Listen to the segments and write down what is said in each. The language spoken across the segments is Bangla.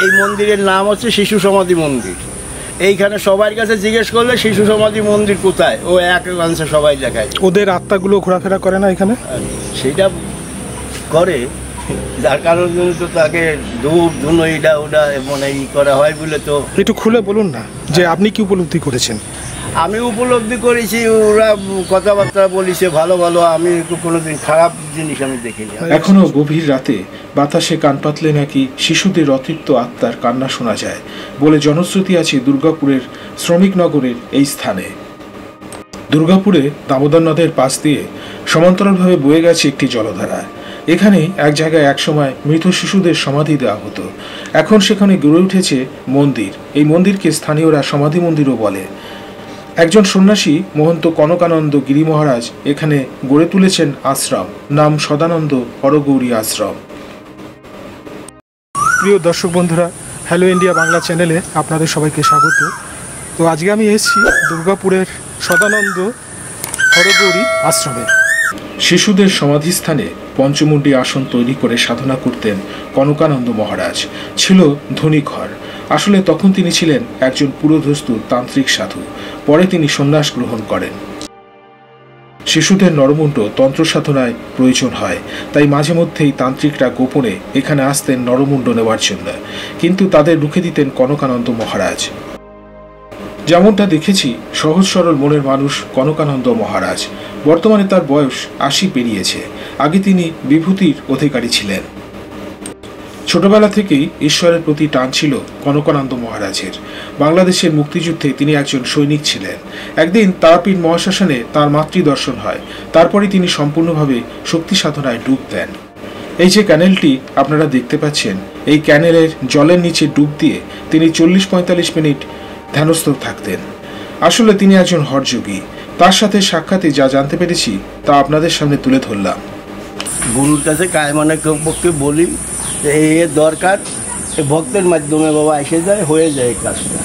এই মন্দিরের নাম হচ্ছে শিশু সমাধি মন্দির। এইখানে সবার কাছে জিজ্ঞেস করলে শিশু সমাধি মন্দির কোথায়, ও এক আনসার সবাই দেখায়। ওদের আত্মাগুলো ঘোরাফেরা করে না এখানে? সেটা করে, যার কারণ তো তাকে ধূপ ধুনো এটা ওটা মানে ই করা হয় বলে। তো একটু খুলে বলুন না যে আপনি কি উপলব্ধি করেছেন? আমি উপলব্ধি করেছি, ওরা কথাবার্তা বলিছে ভালো ভালো, আমি কোনোদিন খারাপ জিনিস আমি দেখিনি। এখনো গভীর রাতে বাতাসে কান পাতলে নাকি শিশুদের অতৃপ্ত আত্মার কান্না শোনা যায় বলে জনশ্রুতি আছে দুর্গাপুরের শ্রমিকনগরের এই স্থানে। দুর্গাপুরে দামোদর নদের পাশ দিয়ে সমান্তরালভাবে বয়ে গেছে একটি জলধারা। এখানে এক জায়গায় একসময় মৃত শিশুদের সমাধি দেওয়া হতো। এখন সেখানে গড়ে উঠেছে মন্দির। এই মন্দিরকে স্থানীয়রা সমাধি মন্দিরও বলে। একজন সন্ন্যাসী মহন্ত কনকানন্দ গিরি মহারাজ এখানে গড়ে তুলেছেন আশ্রম, নাম সদানন্দ হরগৌরী আশ্রম। প্রিয় দর্শক বন্ধুরা, হ্যালো ইন্ডিয়া বাংলা চ্যানেলে আপনাদের সবাইকে স্বাগত। তো আজকে আমি এসেছি দুর্গাপুরের সদানন্দ হরগৌরী আশ্রমে। শিশুদের সমাধিস্থানে পঞ্চমুণ্ডী আসন তৈরি করে সাধনা করতেন কনকানন্দ মহারাজ। ছিল ধনী ঘর। আসলে তখন তিনি ছিলেন একজন পুরোধস্তুর তান্ত্রিক সাধু। পরে তিনি সন্ন্যাস গ্রহণ করেন। শিশুদের নরমুণ্ড তন্ত্র সাধনায় প্রয়োজন হয়, তাই মাঝে মধ্যেই তান্ত্রিকরা গোপনে এখানে আসতেন নরমুণ্ড নেওয়ার জন্য, কিন্তু তাদের রুখে দিতেন কনকানন্দ মহারাজ। যেমনটা দেখেছি, সহজ সরল মনের মানুষ কনকানন্দ মহারাজ। বর্তমানে তার বয়স ৮০ পেরিয়েছে। আগে তিনি বিভূতির অধিকারী ছিলেন। ছোটবেলা থেকেই ঈশ্বরের প্রতি টান ছিল কনকানন্দ মহারাজের। বাংলাদেশের মুক্তিযুদ্ধে তিনি একজন সৈনিক ছিলেন। একদিন তারাপীঠ মহাশ্মশানে তাঁর মাতৃদর্শন হয়। তারপরে তিনি সম্পূর্ণভাবে শক্তি সাধনায় ডুব দেন। এই যে ক্যানেলটি আপনারা দেখতে পাচ্ছেন, এই ক্যানেলের জলের নিচে ডুব দিয়ে তিনি ৪০-৪৫ মিনিট ধ্যানস্থ থাকতেন। আসলে তিনি একজন হঠযোগী। তার সাথে সাক্ষাতে যা জানতে পেরেছি তা আপনাদের সামনে তুলে ধরলাম। গুরুর কাছে কায়মানে পক্ষে বলি যে এ দরকার, ভক্তের মাধ্যমে বাবা এসে যায়, হয়ে যায় কাজটা।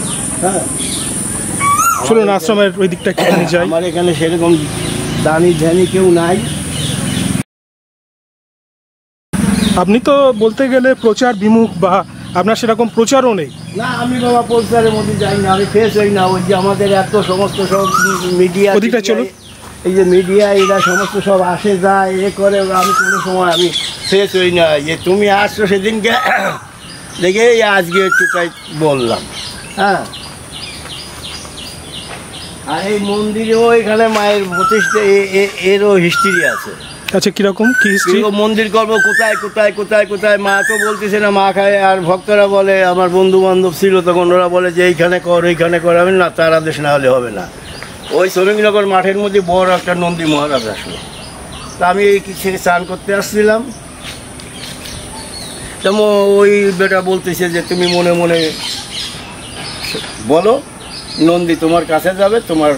হ্যাঁ, চলুন আশ্রমের ওই দিকটা কেমন যায়। আমার এখানে সেরকম দানি ধ্যানি কেউ নাই। আপনি তো বলতে গেলে প্রচার বিমুখ, বা আপনার সেরকম প্রচারও নেই। না, আমি বাবা প্রচারের মধ্যে যাই না, আমি ফেস হই না। ওই যে আমাদের এত সমস্ত সব মিডিয়া, ওদিকটা চলুন, এই যে মিডিয়া এরা সমস্ত সব আসে যায় এ করে, আমি কোনো সময় আমি ফেস হই না। যে তুমি আসছো সেদিনকে দেখে আজকে একটু তাই বললাম। হ্যাঁ, আর এই মন্দিরেও এখানে মায়ের প্রতিষ্ঠা এরও হিস্ট্রি আছে। আচ্ছা, কিরকম কি হিস্ট্রি? মন্দির করবো কোথায় কোথায় কোথায় কোথায়, মা তো বলতেছে না, মা খায়। আর ভক্তরা বলে, আমার বন্ধু বান্ধব ছিল তখন, ওরা বলে যে এইখানে কর ওইখানে কর। আমি না, তার আদেশ না হলে হবে না। ওই শ্রমিকনগর মাঠের মধ্যে বড় একটা নন্দী মহারাজ আসলো। তা আমি সেখানে স্নান করতে আসছিলাম। তেমন ওই বেটা বলতেছে যে তুমি মনে মনে বলো, নন্দী তোমার কাছে যাবে তোমার।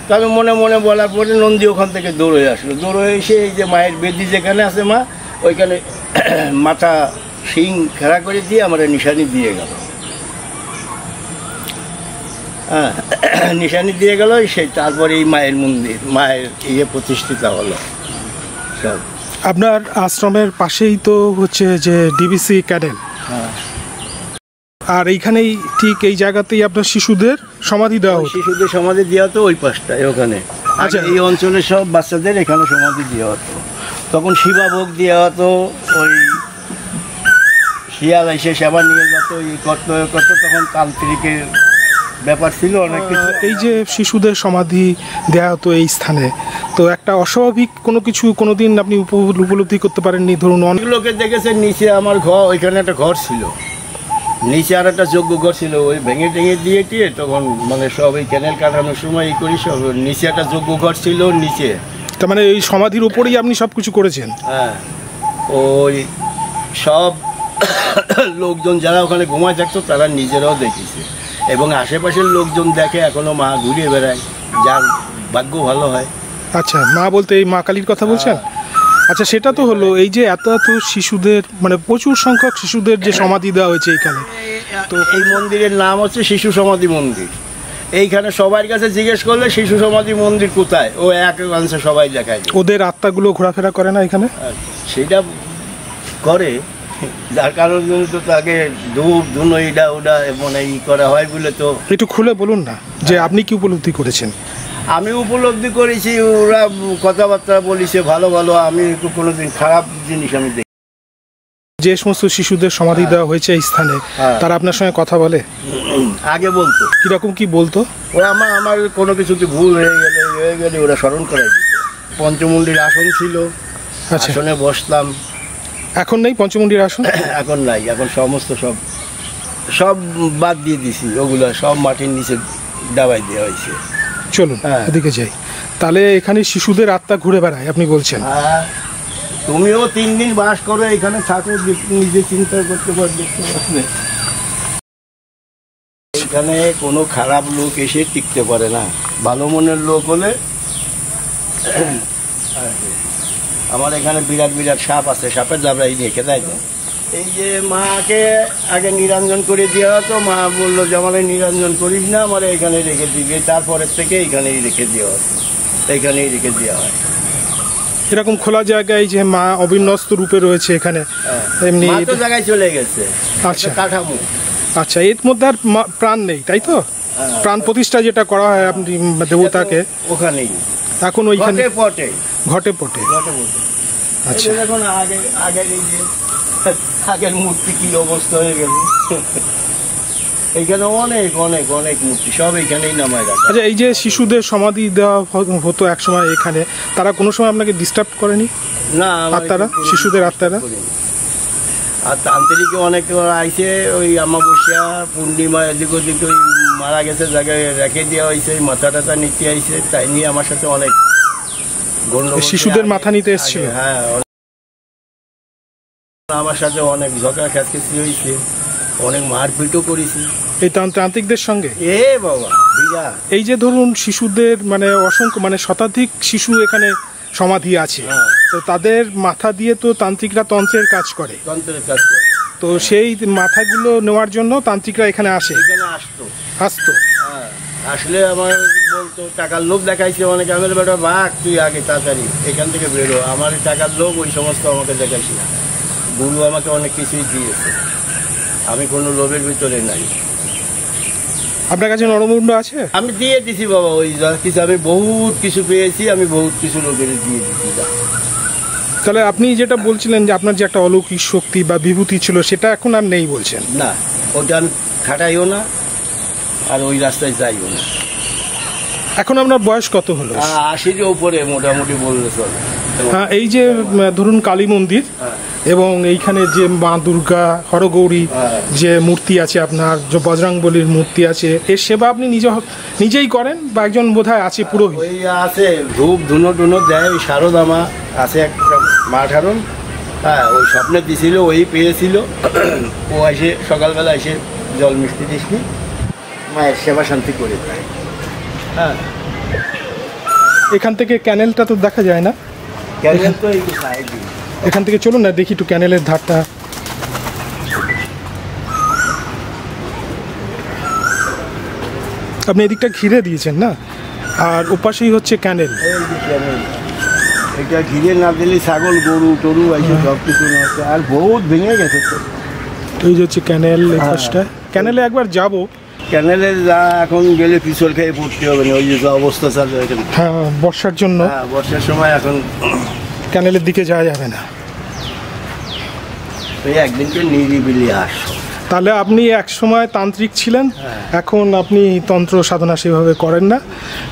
তবে মনে মনে বলার পরে নন্দী ওখান থেকে দৌড়ে আসলো। দৌড়ে এসে এই যে মায়ের বেদি যেখানে আছে মা, ওইখানে মাথা শিং খেড়া করে দিয়ে আমার নিশানি দিয়ে গেল। হ্যাঁ, নিশানি দিয়ে গেল। সেই তারপরে এই মায়ের মন্দির, মায়ের ইয়ে প্রতিষ্ঠিত হলো সব। আপনার আশ্রমের পাশেই তো হচ্ছে যে ডিবিসি ক্যানেল। হ্যাঁ, আর এইখানেই ঠিক এই জায়গাতেই আপনার শিশুদের সমাধি দেওয়া হতো। শিশুদের সমাধি দেওয়া হতো ওই পাশটায় ওখানে। আচ্ছা, এই অঞ্চলের সব বাচ্চাদের এখানে সমাধি দেওয়া হতো। তখন সেবাভোগ দেওয়া হতো। ওই শিয়াল এসে সেবা নিয়ে যেত, এই করতো করতো। তখন তান্ত্রিকের ব্যাপার ছিল অনেক কিছু। এই যে শিশুদের সমাধি দেওয়া হতো এই স্থানে, তো একটা অস্বাভাবিক কোনো কিছু কোনোদিন আপনি উপলব্ধি করতে পারেননি? ধরুন অনেক লোকে দেখেছেন নিচে আমার ঘর, ওইখানে একটা ঘর ছিল, নিচে আর একটা যজ্ঞ ঘর ছিল। ওই ভেঙে টেঙে দিয়ে টিয়ে তখন মানে সব এই ক্যানেল কাটানোর সময় এই করি সব। নিচে একটা যজ্ঞ ঘর ছিল নিচে। তার মানে এই সমাধির উপরেই আপনি সব কিছু করেছেন? হ্যাঁ, ওই সব লোকজন যারা ওখানে ঘুমায় থাকতো তারা নিজেরাও দেখেছে, এবং আশেপাশের লোকজন দেখে এখনো মা ঘুরিয়ে বেড়ায়, যার ভাগ্য ভালো হয়। আচ্ছা, মা বলতে এই মা কালীর কথা বলছেন? আচ্ছা, সেটা তো হলো। এই যে এত এত শিশুদের, মানে প্রচুর সংখ্যক শিশুদের যে সমাধি দেওয়া হয়েছে এইখানে, তো এই মন্দিরের নাম হচ্ছে শিশু সমাধি মন্দির। এইখানে সবার কাছে জিজ্ঞেস করলে শিশু সমাধি মন্দির কোথায়, ও এক আনসার সবাই দেখায়। ওদের আত্মাগুলো ঘোরাফেরা করে না এখানে? সেটা করে, যার কারোর জন্য তো তাকে ধূপ ধুনো ইডা উডা মানে ই করা হয় বলে তো। একটু খুলে বলুন না যে আপনি কি উপলব্ধি করেছেন। আমি উপলব্ধি করেছি, ওরা কথাবার্তা বলিছে ভালো ভালো, আমি তো কোনোদিন খারাপ জিনিস আমি দেখি। যে সমস্ত শিশুদের সমাধি দেওয়া হয়েছে এই স্থানে, তারা আপনার সঙ্গে কথা বলে? আগে বলতো। কিরকম কি বলতো? ওরা আমার কোনো কিছুতে ভুল হয়ে গেলে ওরা স্মরণ করাই দিত। পঞ্চমুণ্ডির আসন ছিল, আসনে বসতাম। এখন নেই পঞ্চমুণ্ডির আসন? এখন নাই, এখন সমস্ত সব বাদ দিয়ে দিছি, ওগুলো সব মাটির নিচে দাবাই দেওয়া হয়েছে। চলুন এদিকে যাই। তাহলে এখানে শিশুদের আত্মা ঘুরে বেড়ায় আপনি বলছেন? তুমিও 3 দিন বাস করো এখানে, থাকো, নিজে চিন্তা করতে পারবে। এখানে কোনো খারাপ লোক এসে টিকতে পারে না, ভালো মনের লোক হলে। আমার এখানে বিরাট বিরাট সাপ আছে, সাপের জাবড়াই রেখে দেয়। এই যে মাকে আগে নিরঞ্জন করে দেওয়া হতো, মা বললো যে আমার নিরঞ্জন করিস না, আমার এখানে রেখে দিবি। তারপরের থেকে এইখানেই রেখে দেওয়া হতো, এইখানেই রেখে দেওয়া হয়। এরকম খোলা জায়গায় যে মা অবিন্যস্ত রূপে রয়েছে এখানে, এমনি তো জায়গায় চলে গেছে। আচ্ছা, কাঠামো। আচ্ছা, এর মধ্যে আর প্রাণ নেই, তাই তো? প্রাণ প্রতিষ্ঠা যেটা করা হয় আপনি দেবতাকে, ওখানেই এখন ওইখানে ঘটে পটে। আচ্ছা, এখন আগের মূর্তি কি অবস্থা হয়ে গেল। এইখানে অনেক অনেক অনেক মূর্তি, সব এইখানেই নামায় রাখা। আচ্ছা, এই যে শিশুদের সমাধি দেওয়া হতো এক সময় এখানে, তারা কোনো সময় আপনাকে ডিস্টার্ব করেনি? না, আত্মারা, শিশুদের আত্মারা? আর তান্ত্রিকে অনেক আইসে, ওই অমাবস্যা পূর্ণিমা এদিক ওদিক ওই মারা গেছে জায়গায় রেখে দেওয়া হয়েছে, মাথা টাথা নিতে আইসে, তাই নিয়ে আমার সাথে অনেক শিশুদের মাথা নিতে এসেছিল। হ্যাঁ, আমার সাথে অনেক ঝগড়া খ্যাচখেচি হয়েছে, অনেক মারপিটও করেছি এই তান্ত্রিকদের সঙ্গে। বাবা বিরাট। এই যে ধরুন শিশুদের মানে অসংখ্য মানে শতাধিক শিশু এখানে সমাধি আছে, তো তাদের মাথা দিয়ে তো তান্ত্রিকরা তন্ত্রের কাজ করে। তো সেই মাথাগুলো নেওয়ার জন্য তান্ত্রিকরা এখানে আসে, আসতো। আসলে আমার বলতো, টাকার লোভ দেখাইছে অনেকে। আমি বেটা বাঘ, তুই আগে তাড়াতাড়ি এখান থেকে বেরো। আমার টাকার লোভ ওই সমস্ত আমাকে দেখাইছি না। গুরু আমাকে অনেক কিছুই দিয়েছে, আমি কোনো লোভের ভিতরে নাই। আপনার কাছে নরমুণ্ড আছে? আমি দিয়ে দিছি বাবা, ওই কিছু আমি বহুত কিছু পেয়েছি, আমি বহুত কিছু লোকের দিয়ে দিছি। তাহলে আপনি যেটা বলছিলেন যে আপনার যে একটা অলৌকিক শক্তি বা বিভূতি ছিল, সেটা এখন আর নেই বলছেন? না, ওটা আমি খাটাইও না, আর ওই রাস্তায় যাইও না। এখন আপনার বয়স কত হলো? 80-এর উপরে মোটামুটি বললে চলে। হ্যাঁ, এই যে ধরুন কালী মন্দির এবং এইখানে যে মা দুর্গা, হরগৌরী যে মূর্তি আছে আপনার, যে বজরংবলীর মূর্তি আছে, এর সেবা আপনি নিজেই করেন বা একজন বোধহয় আছে পুরোহিত? ওই আছে, ধূপ ধুনো দেয়। ওই শারদামা আছে একটা মা ঠাকুর, হ্যাঁ, ওই স্বপ্নে দিছিল, ওই পেয়েছিল। ও এসে সকালবেলা এসে জল মিষ্টি টিষ্টি মায়ের সেবা শান্তি করে দেয়। হ্যাঁ, এখান থেকে ক্যানেলটা তো দেখা যায় না? ক্যানেল তো এই সাইডে। এখান থেকে চলুন না দেখি একটু ক্যানেলের ধারটা। আপনি এদিকটা ঘিরে দিয়েছেন না, আর ওপাশেই হচ্ছে ক্যানেল। এটা ঘিরে না দিলে ছাগল গরু টরু এসে সব কিছু নষ্ট, আর বহুত ভেঙে গেছে। এই যে হচ্ছে ক্যানেল, এই পাশটা। ক্যানেলে একবার যাব। ক্যানেলে যা এখন গেলে পিছল খেয়ে পড়তে হবে না, ওই যে অবস্থা চালু এখানে। হ্যাঁ, বর্ষার জন্য। হ্যাঁ, বর্ষার সময় এখন ক্যানেলের দিকে যাওয়া যাবে না। এই একদিনকে নিরিবিলি আসো। তাহলে আপনি এক সময় তান্ত্রিক ছিলেন, এখন আপনি তন্ত্র সাধনা সেভাবে করেন না,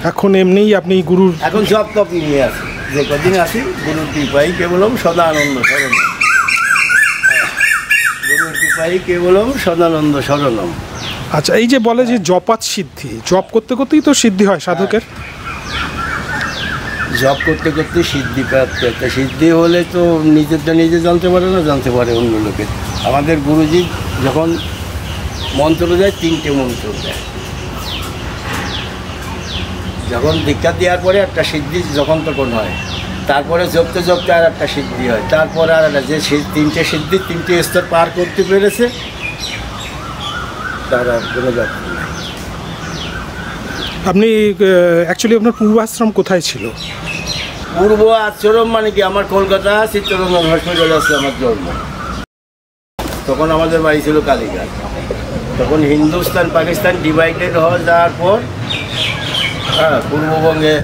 এখন এমনিই আপনি গুরুর। এখন জপ টপ নিয়ে আসি, যে কদিন আসি গুরুর কৃপাই কেবলম সদানন্দ শরণম। গুরুর কৃপাই কেবলম সদানন্দ শরণম। আচ্ছা, এই যে বলে যে জপাত সিদ্ধি, জপ করতে করতেই তো সিদ্ধি হয় সাধকের? জপ করতে করতে সিদ্ধি প্রাপ্ত। একটা সিদ্ধি হলে তো নিজেরটা নিজে জানতে পারে না, জানতে পারে অন্য লোকের। আমাদের গুরুজি যখন মন্ত্র দেয়, 3টে মন্ত্র দেয়। যখন দীক্ষা দেওয়ার পরে একটা সিদ্ধি যখন তখন হয়, তারপরে জপতে জপতে আর একটা সিদ্ধি হয়, তারপরে আর একটা, যে 3টে সিদ্ধি 3টে স্তর পার করতে পেরেছে তার আর কোনো ব্যাপার নেই। আপনি অ্যাকচুয়ালি আপনার পূর্বাশ্রম কোথায় ছিল? পূর্ব আশ্রম মানে কি, আমার কলকাতা চিত্তরঞ্জন হসপিটাল আছে আমার জন্ম। তখন আমাদের বাড়ি ছিল কালীঘাট। তখন হিন্দুস্তান পাকিস্তান ডিভাইডেড হওয়া যাওয়ার পর পূর্ববঙ্গে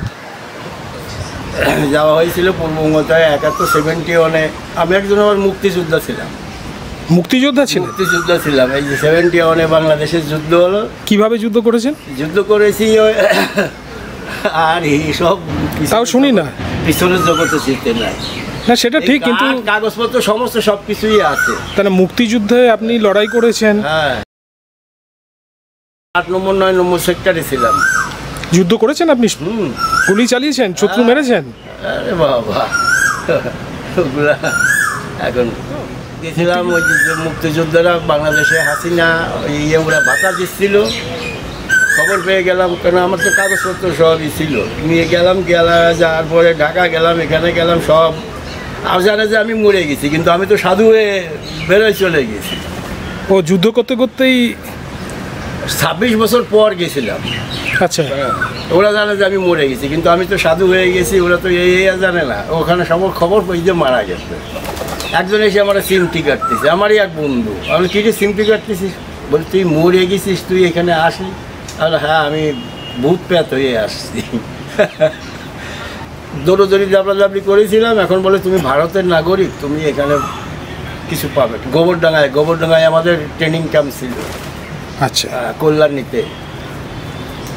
যাওয়া হয়েছিল। পূর্ববঙ্গতে 71-71-এ আমি একজন আমার মুক্তিযোদ্ধা ছিলাম। মুক্তিযোদ্ধা ছিলেন? মুক্তিযোদ্ধা ছিলাম। এই যে 71-এ বাংলাদেশের যুদ্ধ হলো। কিভাবে যুদ্ধ করেছেন? যুদ্ধ করেছি আর এইসব তাও শুনি না, পিছনের জগতে চিনতে নাই না সেটা ঠিক, কিন্তু কাগজপত্র সমস্ত সব কিছুই আছে। তাহলে মুক্তিযুদ্ধে আপনি লড়াই করেছেন? হ্যাঁ, 8 নম্বর 9 নম্বর সেক্টরে ছিলাম। যুদ্ধ করেছেন আপনি? গুলি চালিয়েছেন, শত্রু মেরেছেন? আরে বাবা, ওগুলা এখন গেছিলাম। ওই যে মুক্তিযোদ্ধারা বাংলাদেশে হাসিনা ওরা ভাতা দিচ্ছিল, খবর পেয়ে গেলাম, কেন আমার তো কাগজপত্র সবই ছিল, নিয়ে গেলাম। যাওয়ার পরে ঢাকা গেলাম, এখানে গেলাম, সব আর জানে যে আমি মরে গেছি, কিন্তু আমি তো সাধু হয়ে বেরোয় চলে গেছি। ও যুদ্ধ করতে করতেই 26 বছর পর গেছিলাম। আচ্ছা, ওরা জানে যে আমি মরে গেছি, কিন্তু আমি তো সাধু হয়ে গেছি, ওরা তো এই জানে না। ওখানে সব খবর পেয়ে যে মারা গেছে। একজন এসে আমার সিমটি কাটতেছে, আমারই এক বন্ধু। আমি কি সিমটি কাটতেছিস? বলি তুই মরে গেছিস, তুই এখানে আসলি? তাহলে হ্যাঁ, আমি ভূত প্রেত হয়ে আসছি। দৌড়োদৌড়ি দাবড়াদাবড়ি করেছিলাম। এখন বলে তুমি ভারতের নাগরিক, তুমি এখানে কিছু পাবে। গোবরডাঙ্গায় আমাদের ট্রেনিং ক্যাম্প ছিল। আচ্ছা, কল্যাণীতে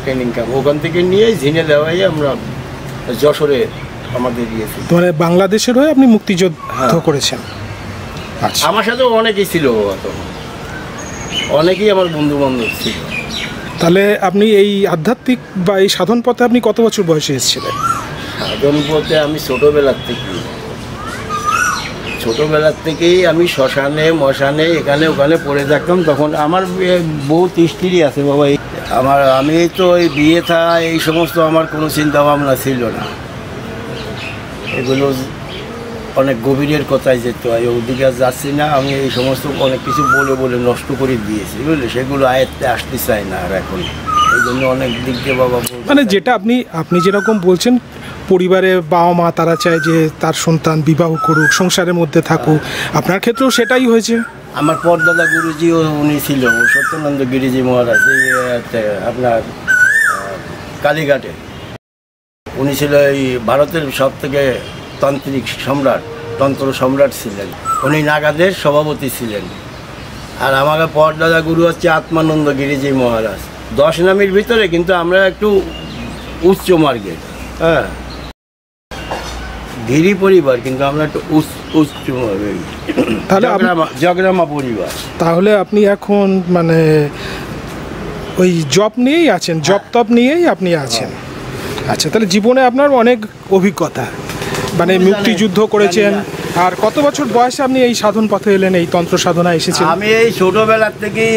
ট্রেনিং ক্যাম্প, ওখান থেকে নিয়ে ঝিনে দেওয়াই আমরা যশোরে আমাদের দিয়েছি। মানে বাংলাদেশের হয়ে আপনি মুক্তিযুদ্ধ করেছেন? আচ্ছা, আমার সাথেও অনেকেই ছিল, অনেকেই আমার বন্ধু বান্ধব ছিল। তাহলে আপনি এই আধ্যাত্মিক বা এই সাধন পথে আপনি কত বছর বয়সে এসেছিলেন? সাধন পথে আমি ছোটোবেলার থেকেই আমি শ্মশানে মশানে এখানে ওখানে পড়ে থাকতাম। তখন আমার বহুত স্ত্রী আছে বাবা। আমি তো ওই বিয়ে থা এই সমস্ত আমার কোনো চিন্তা ভাবনা ছিল না। এগুলো অনেক গভীরের কথায় যেতে হয়, ওদিকে যাচ্ছি না। আমি এই সমস্ত অনেক কিছু বলে নষ্ট করে দিয়েছি, বুঝলে? সেগুলো আয়ত্তে আসতে চাই না আর এখন। এই জন্য অনেক দিক দিয়ে বাবা, মানে যেটা আপনি যেরকম বলছেন, পরিবারে বাবা মা তারা চায় যে তার সন্তান বিবাহ করুক, সংসারের মধ্যে থাকুক। আপনার ক্ষেত্রেও সেটাই হয়েছে। আমার পরদাদা গুরুজিও উনি ছিল, সত্যানন্দ গিরিজি মহারাজ, আপনার কালীঘাটে। উনি ছিল এই ভারতের সব থেকে তান্ত্রিক সম্রাট, তন্ত্র সম্রাট ছিলেন। উনি নাগাদের সভাপতি ছিলেন। আর আমার পরদাদা গুরু হচ্ছে আত্মানন্দ গিরিজি মহারাজ। 10 নামের ভিতরে, কিন্তু আমরা একটু উচ্চ মার্গে। হ্যাঁ, গিরি পরিবার, কিন্তু আমরা একটু উচ্চ মার্গে, জগরামা পরিবার। তাহলে আপনি এখন মানে ওই জব নিয়েই আছেন, জব তপ নিয়েই আপনি আছেন। আচ্ছা, তাহলে জীবনে আপনার অনেক অভিজ্ঞতা, মানে মুক্তিযুদ্ধ করেছেন। আর কত বছর বয়সে আপনি এই সাধন পথে এলেন, এই তন্ত্র সাধনা এসেছেন? আমি এই ছোটোবেলার থেকেই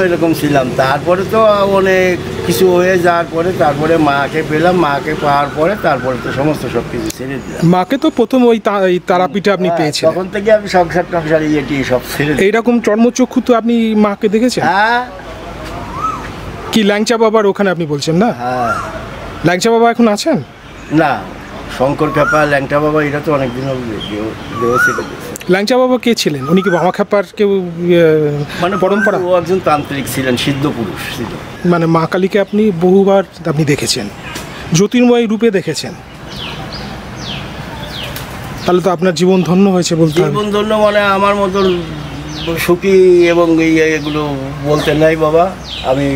এরকম ছিলাম। তারপরে তো অনেক কিছু হয়ে যাওয়ার পরে তারপরে মাকে পেলাম। মাকে পাওয়ার পরে তারপরে তো সমস্ত সব কিছু ছেড়ে দিলাম। মাকে তো প্রথম ওই তারাপীঠে আপনি পেয়েছেন, তখন থেকে আমি সংসার সব ছেড়ে। এইরকম চর্মচক্ষু তো আপনি মাকে দেখেছেন? হ্যাঁ। কি ল্যাংচা বাবার ওখানে আপনি বলছেন না? হ্যাঁ। ল্যাংচা বাবা এখন আছেন? না, শঙ্কর খ্যাপা, ল্যাংটা বাবা, এটা তো অনেকদিন হবে। ল্যাংচা বাবা কে ছিলেন? উনি কি বাবা খ্যাপার কেউ মানে পরম্পরা? ও একজন তান্ত্রিক ছিলেন, সিদ্ধ পুরুষ ছিল। মানে মা কালীকে আপনি বহুবার আপনি দেখেছেন, জ্যোতির্ময় রূপে দেখেছেন। তাহলে তো আপনার জীবন ধন্য হয়েছে বলতে হবে। জীবন ধন্য মানে আমার মতন সুখী এবং এগুলো বলতে নাই বাবা। আমি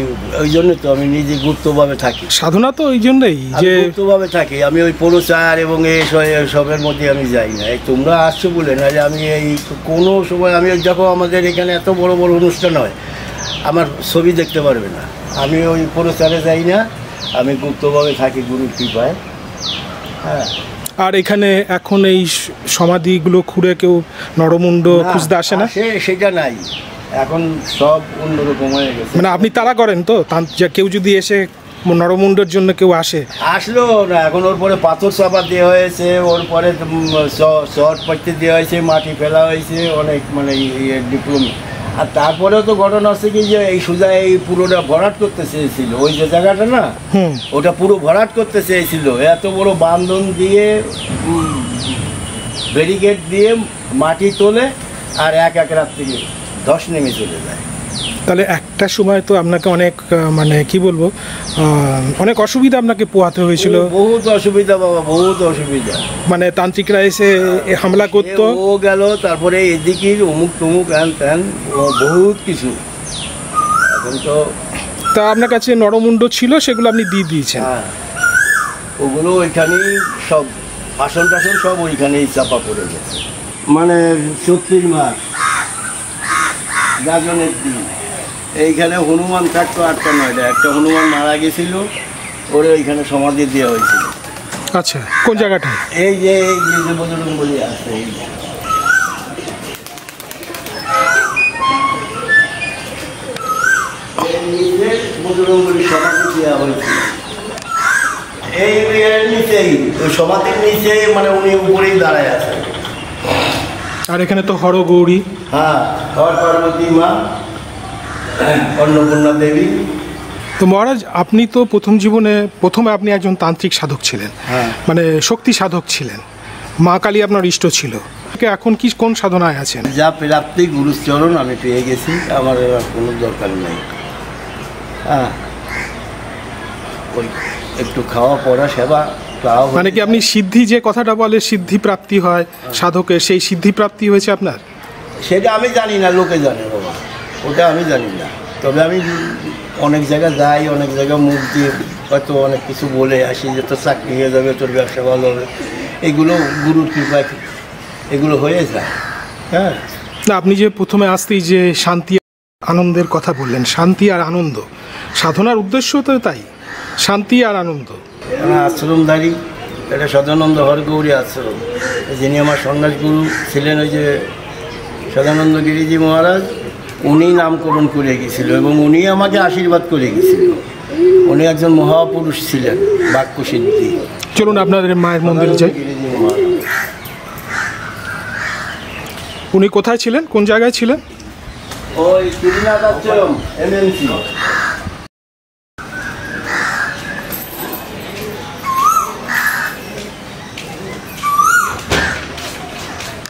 ওই জন্য তো আমি নিজে গুপ্তভাবে থাকি। সাধনা তো ওই জন্যই যে গুপ্তভাবে থাকি। আমি ওই প্রচার এবং এসবের মধ্যে আমি যাই না। এই তোমরা আসছো বলে না যে আমি এই কোনো সময়, আমি যখন আমাদের এখানে এত বড় বড় অনুষ্ঠান হয়, আমার ছবি দেখতে পারবে না। আমি ওই প্রচারে যাই না, আমি গুপ্তভাবে থাকি গুরুর কৃপায়। হ্যাঁ। আর এখানে এখন এই সমাধিগুলো খুঁড়ে কেউ নরমুণ্ড খুঁজতে আসে না? সেটা নাই, এখন সব অন্যরকম হয়ে গেছে। মানে আপনি তারা করেন তো, কেউ যদি এসে নরমুণ্ডের জন্য কেউ আসলো না, এখন ওর পরে পাথর চাপা দেওয়া হয়েছে, ওর পরে শর্ট পাইতে দেওয়া হয়েছে, মাটি ফেলা হয়েছে, অনেক মানে ডিপ্লোমা। আর তারপরেও তো ঘটনা হচ্ছে কি যে এই সোজা এই পুরোটা ভরাট করতে চেয়েছিল, ওই যে জায়গাটা না, ওটা পুরো ভরাট করতে চেয়েছিল। এত বড় বান্ধন দিয়ে, ব্যারিকেড দিয়ে মাটি তোলে আর এক রাত থেকে ধস নেমে চলে যায়। তাহলে একটা সময় তো আপনাকে অনেক মানে কি বলবো অনেক অসুবিধা আপনাকে পোহাতে হয়েছিল। বহুত অসুবিধা বাবা, বহুত অসুবিধা। মানে তান্ত্রিকরা এসে হামলা করতো, ও গেল, তারপরে এদিকে অমুক তমুক হ্যান ত্যান বহুত কিছু। এখন তো তা আপনার কাছে নরমুণ্ড ছিল, সেগুলো আপনি দিয়ে দিয়েছেন। হ্যাঁ, ওগুলো ওইখানেই সব বাসন টাসন সব ওইখানেই চাপা পড়ে গেছে। মানে 34 মাস গাজনের দিন এইখানে হনুমান থাকতো 8টা 9টা। একটা হনুমান মারা গেছিল, ওরে ওইখানে সমাধি দেওয়া হয়েছিল। আচ্ছা, কোন জায়গাটা? এই যে বজরং বলি আছে, এই যে বজরং বলি সমাধি দেওয়া হয়েছিল। এই নিচেই, ওই সমাধির নিচেই, মানে উনি উপরেই দাঁড়ায় আছেন। আর এখানে তো হরগৌরী, হ্যাঁ, হর পার্বতী মা, অন্নপূর্ণা দেবী। তো মহারাজ, আপনি তো প্রথমে আপনি একজন তান্ত্রিক সাধক ছিলেন, হ্যাঁ, মানে শক্তি সাধক ছিলেন। মা কালী আপনার ইষ্ট ছিল। এখন কি কোন সাধনায় আছেন? যা প্রাপ্তি গুরুচরণ আমি পেয়ে গেছি, আমার আর কোনো দরকার নেই। হ্যাঁ, ওই একটু খাওয়া পড়া সেবা, তাও মানে কি আপনি সিদ্ধি, যে কথাটা বলে সিদ্ধি প্রাপ্তি হয় সাধকের, সেই সিদ্ধি প্রাপ্তি হয়েছে আপনার? সেটা আমি জানি না, লোকে জানে বাবা, ওটা আমি জানি না। তবে আমি অনেক জায়গায় যাই, অনেক জায়গায় মুখ দিয়ে হয়তো অনেক কিছু বলে আসি যে তোর চাকরি হয়ে যাবে, তোর ব্যবসা ভালো হবে, এগুলো গুরুর কৃপায় এগুলো হয়ে যায়। হ্যাঁ, না, আপনি যে প্রথমে আসতেই যে শান্তি আনন্দের কথা বললেন, শান্তি আর আনন্দ সাধনার উদ্দেশ্য তো তাই, শান্তি আর আনন্দ। আশ্রমধারী, এটা সদানন্দ হরগৌরী আশ্রম, যিনি আমার সন্ন্যাস গুরু ছিলেন, ওই যে সদানন্দ গিরিজি মহারাজ, উনি নামকরণ করে গেছিল এবং উনি আমাকে আশীর্বাদ করে গেছিল। উনি একজন মহাপুরুষ ছিলেন, বাক্যসিদ্ধি। চলুন আপনাদের মায়ের মন্দিরে যাই। গিরিজি মহারাজ উনি কোথায় ছিলেন, কোন জায়গায় ছিলেন? ওই শ্রীনাথ আশ্রম, MNC।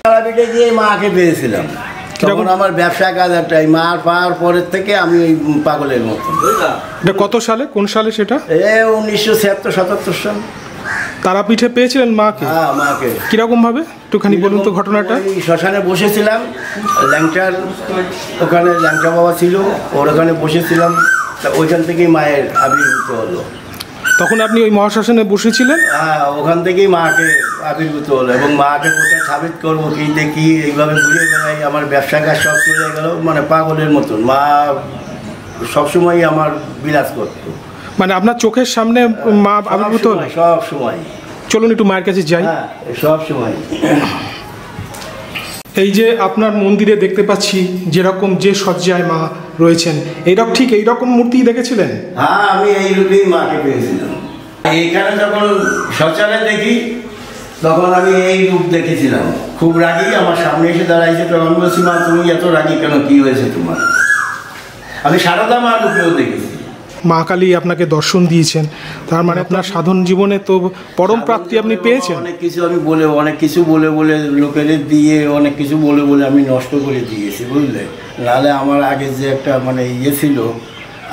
তারাপীঠে গিয়ে মাকে পেয়েছিলাম, তখন আমার ব্যবসা কাজ একটাই। মা পাওয়ার পরের থেকে আমি ওই পাগলের মতন। এটা কত সালে, কোন সালে সেটা? 1976-77 সাল। তারাপীঠে পেয়েছিলেন মাকে? হ্যাঁ, মাকে। কিরকম ভাবে একটুখানি বলুন তো ঘটনাটা। ওই শ্মশানে বসেছিলাম, ল্যাংটার ওখানে ল্যাংটা বাবা ছিল, ওর ওখানে বসেছিলাম, তা ওইখান থেকেই মায়ের আবির্ভূত হলো। তখন আপনি ওই মহাশ্মশানে বসেছিলেন? হ্যাঁ, ওখান থেকেই মাকে আবির্ভূত হলো এবং মাকে কোথায় সাবিত করবো, কি দেখি, এইভাবে ঘুরে বেড়াই, আমার ব্যবসা কাজ সব চলে গেল, মানে পাগলের মতন। মা সবসময়ই আমার বিলাস করতো, মানে আপনার চোখের সামনে মা আবির্ভূত হলো? সব সময়। চলুন একটু মায়ের কাছে যাই। হ্যাঁ, সব সময়। এই যে আপনার মন্দিরে দেখতে পাচ্ছি যেরকম যে সজ্জায় মা রয়েছেন, এইরকম ঠিক এইরকম মূর্তি দেখেছিলেন? হ্যাঁ, আমি এই রূপেই মাকে পেয়েছিলাম। এইখানে যখন শৌচালে দেখি, তখন আমি এই রূপ দেখেছিলাম। খুব রাগী, আমার সামনে এসে দাঁড়াইছে, তখন বলছি, মা তুমি এত রাগী কেন, কি হয়েছে তোমার? আমি সারদা মা রূপেও দেখেছি। মা কালী আপনাকে দর্শন দিয়েছেন, তার মানে আপনার সাধন জীবনে তো পরম প্রাপ্তি আপনি পেয়েছেন। অনেক কিছু আমি অনেক কিছু বলে লোকের দিয়ে অনেক কিছু বলে আমি নষ্ট করে দিয়েছি, বুঝলে? নাহলে আমার আগে যে একটা মানে ইয়ে ছিল,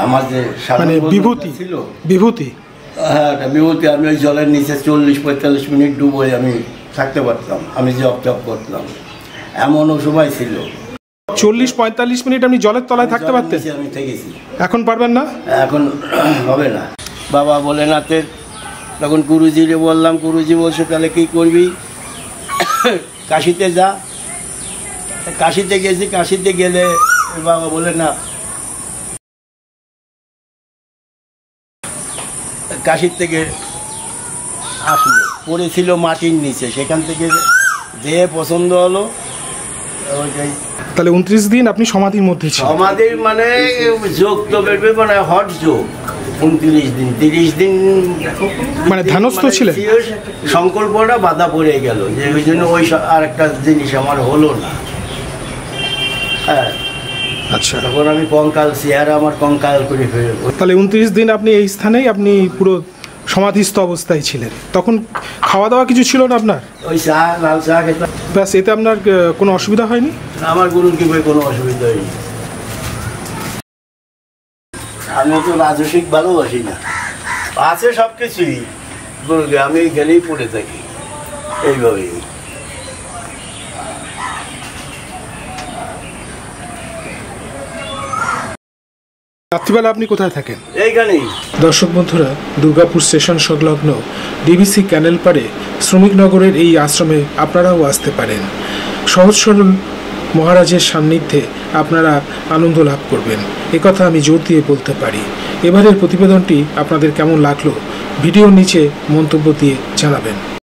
আমার যে মানে বিভূতি ছিল, বিভূতি, হ্যাঁ, একটা বিভূতি, আমি ওই জলের নিচে 40-45 মিনিট ডুবোই আমি থাকতে পারতাম, আমি জপ টপ করতাম, এমনও সময় ছিল। 40-45 মিনিট আপনি জলের তলায় থাকতে পারতেন? আমি থেকেছি। এখন পারবেন না? এখন হবে না। বাবা ভোলেনাথের তখন গুরুজিরে বললাম, গুরুজি বলছে তাহলে কী করবি, কাশিতে যা। কাশিতে গেছি, কাশিতে গেলে বাবা বলে না, কাশির থেকে আসলো, পড়েছিল মাটির নিচে, সেখান থেকে যে পছন্দ হলো ওইটাই। তাহলে 29 দিন আপনি সমাধির মধ্যে ছিলেন? সমাধির মানে যোগ তো বেরবে, মানে হট যোগ। 29 দিন, 30 দিন মানে ধ্যানস্থ ছিলেন? সংকল্পটা বাধা পড়ে গেল, যে ওই জন্য ওই আর একটা জিনিস আমার হলো না। হ্যাঁ, আচ্ছা, তখন আমি কঙ্কাল, চেহারা আমার কঙ্কাল করে ফেলবো। তাহলে 29 দিন আপনি এই স্থানেই আপনি পুরো সমাধিস্থ অবস্থায় ছিলেন, তখন খাওয়া দাওয়া কিছু ছিল না আপনার? ওই চা, লাল চা খেতাম। ব্যাস, এতে আপনার কোনো অসুবিধা হয়নি? আমার গুরুর কি কোনো অসুবিধা হয়নি। আমি তো রাজস্বিক ভালোবাসি না, আছে সব কিছুই গুরুকে, আমি এখানেই পড়ে থাকি এইভাবেই। রাত্রিবেলা আপনি কোথায় থাকেন? এইখানেই। দর্শক বন্ধুরা, দুর্গাপুর স্টেশন সংলগ্ন ডিবিসি ক্যানেল পাড়ে শ্রমিকনগরের এই আশ্রমে আপনারাও আসতে পারেন। সহজ সরল মহারাজের সান্নিধ্যে আপনারা আনন্দ লাভ করবেন, একথা আমি জোর দিয়ে বলতে পারি। এবারের প্রতিবেদনটি আপনাদের কেমন লাগলো ভিডিওর নিচে মন্তব্য দিয়ে জানাবেন।